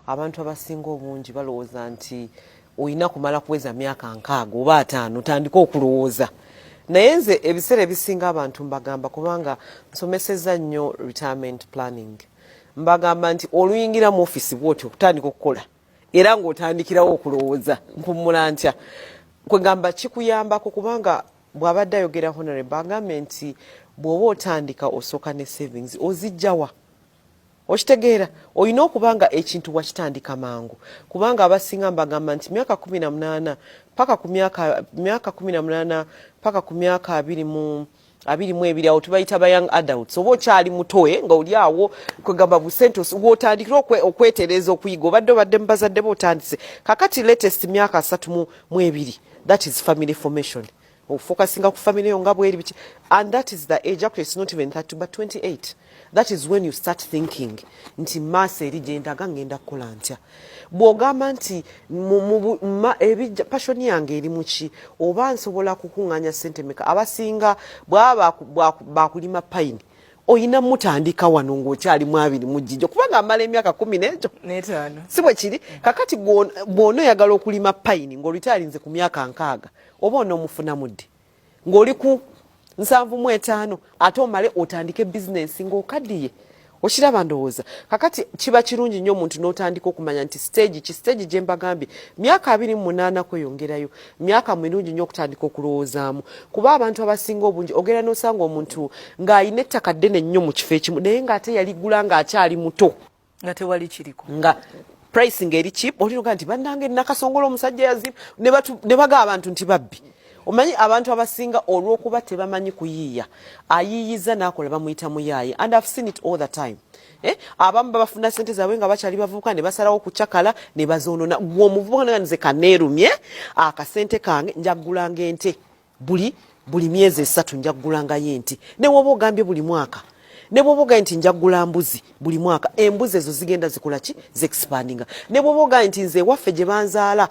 abantu abasinga obungi balowooza nti oyina kumala kuweza myaka 6 oba 5 otandika okulowooza. Naye nze ebiseera ebisinga abantu mbagamba, kubanga nsomesezza nnyo retirement planning, mbagamba nti oluyingira mu office bw'otyo okutandika okukola era ng'otandikirawo okulowooza mpumula ntya. Kwegamba kikuyambako, kubanga bw'abadde ayogera Honorable agambye nti bw'oba otandika osooka ne savings ozijjawa. Okitegeera, olina okubanga ekintu wakitandika mangu, kubanga abasinga mbagamba nti myaka 18 paka ku myaka 18 paka ku myaka 22 awo tubayita ba young adults. Oba okyali mutoye nga oli awo, kwegamba busente wotandikira okwetereza okuyiga, obadde mubazadde b'otandise. Kakati latest myaka 32, that is family formation. Focusing on family on bweri, and that is the age. Actually, it's not even 30 but 28. That is when you start thinking nti mase erigenda gangenda kukola ntya. Bw'ogamba nti passion yange eri muki, oba nsobola kukuŋŋaanya ssente meka. Abasinga bwaba bakulima pine, oyina mutandika wano ng'okyali mu 2 mu jjijjo, kubanga amala emyaka 15 si bwe kiri. Kakati bw'onoyagala okulima pine ng'olitalinze ku myaka 6, oba onoomufuna mudde ng'oli ku 75 ate omale otandike bizinensi ng'okaddiye. Okiraba ndowooza. Kakati kiba kirungi nnyo omuntu n'otandika okumanya nti stage gye mbagambye myaka 28 kweyongerayo, myaka mirungi nnyo okutandika okulowoozaamu. Kuba abantu abasinga obungi ogera n'osanga omuntu ng'ayina ettaka ddene nnyo mu kifo ekimu naye ng'ate yaligula ng'akyali muto nga tewali kiriko, nga pricing eri cheap. Olinoga nti bannange nakasongola omusajja yazimba ne baga abantu nti babbi. Omanyi abantu abasinga olw'okuba tebamanyi kuyiiya, ayiyiza n'akola bamuyita muyaaye, and I've seen it all the time. Abamu babafuna sente zaabwe nga bakyali bavubuka ne basalawo kucakala ne bazoonona. Omuvubuka nga nze kaneerumye akasente kange njaggulanga ente buli myezi 3 njaggulangayo ente. Ne woba ogambye buli mwaka, ne bwoba ogambye nti njaggula mbuzi buli mwaka, embuzi ezo zigenda zikola ki? Zexpandinga. Ne bwoba ogambye nti nze waffe gye banzaala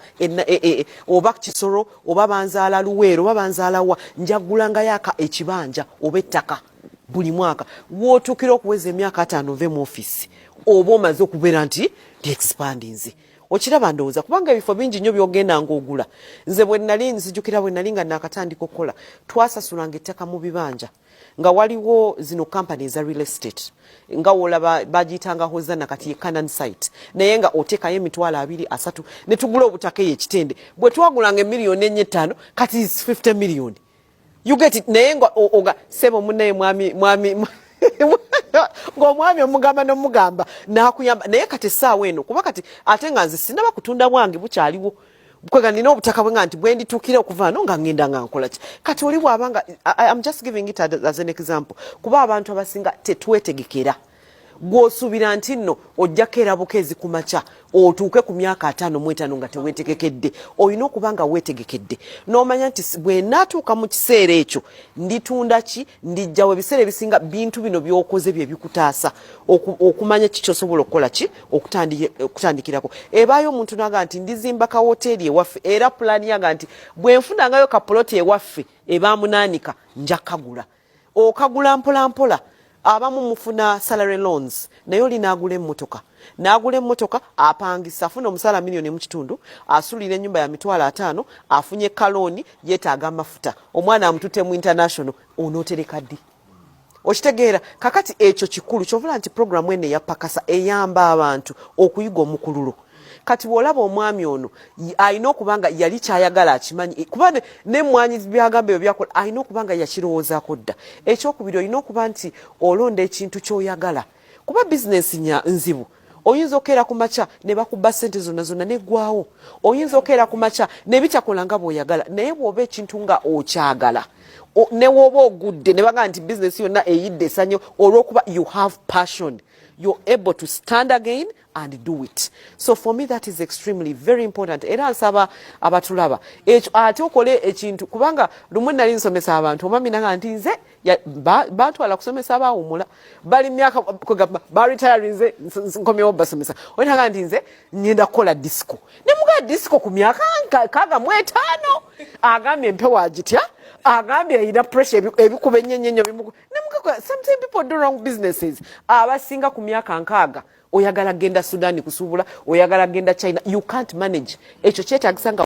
oba Kisoro oba banzaala Luweero oba banzaala wa, njaggulangayo ekibanja oba ettaka buli mwaka. Wootuukira okuweza emyaka 5 ove mu office oba omaze okubeera nti expandinze. Okiraba ndowooza, kubanga ebifo bingi nnyo by'ogenda ng'ogula. Nze bwe nnali nzijukira bwe nnali nga naakatandika okukola, twasasulanga ettaka mu bibanja nga waliwo zino company za real estate nga wolaba bagiyitanga Hosanna kati ye Canaan site, naye nga oteekayo emitwalo 2-3 ne tugula obutaka ekitende. Bwe twagulanga emiliyoni 4-5 kati 50 million. You get it? Naye nga oga sebo munnaye mwami ng'omwami omugamba n'omugamba n'akuyamba, naye kati essaawa eno kuba kati ate nga nze sinaba kutunda bwange bukyaliwo. Kwega nina obutaka bwe nga nti bwe ndituukira okuva no nga ngenda nga nkola ki. Kati oli bw'abanga, I'm just giving it as an example, kuba abantu abasinga tetwetegekera. Gw'osuubira nti nno ojjako erabuka ezikumakya otuuke ku myaka 55 nga teweetegekedde. Olina okuba nga weetegekedde n'omanya nti bwe naatuuka mu kiseera ekyo nditunda ki, ndijjawo. Ebiseera ebisinga bintu bino by'okoze bye bikutaasa okumanya ki ky'osobola okukola ki okutandikirako. Ebaayo omuntu n'aga nti ndizimba ka woteeri ewaffe era pulaani yaga nti bwe nfunangayo ka poloti ewaffe ebaamunaanika nja kagula. Okagula mpola mpola. Abamu mufuna salary loans, naye oli n'agula emmotoka apangisa, afuna omusala milioni mu kitundu, asulira ennyumba ya mitwalo 5, afunye kalooni, yeetaaga amafuta, omwana amutute mu international, onootereka ddi? Okitegeera. Kakati ekyo kikulu kyovula nti programu eno eyapakasa eyamba abantu okuyiga omukululo. Kati bw'olaba omwami ono alina okuba nga yali kyayagala akimanyi, kuba n'emmwanyi byagamba ebyo byakola alina okuba nga yakirowoozaako dda. Ekyokubiri olina okuba nti olonda ekintu ky'oyagala, kuba bizinensi nzibu. Oyinza okeera ku makya ne bakuba ssente zonna neggwawo. Oyinza okeera ku makya ne bitakola nga bw'oyagala, naye bw'oba ekintu nga okyagala ne woba ogudde ne baga nti bizinensi yonna eyidde esanyo, olw'okuba you have passion, you're able to stand again and do it. So for me that is extremely very important. Era nsaba abatulaba ate okole ekintu, kubanga lumu nali nsomesa abantu omwami naga nti nze batwala kusomesa abawumula bali myaka baretirinze nkomyewo basomesa. Olinaga nti nze ngenda kukola disco, ne muga disco ku myaka 65 agambye empewo agitya, agambye ayina pressure ebikuba ennyo bimugu. Sometimes people do wrong businesses. Abasinga ku myaka 60 oyagala genda Sudan kusuubula oyagala genda China you can't manage ekyo kyetagisa nga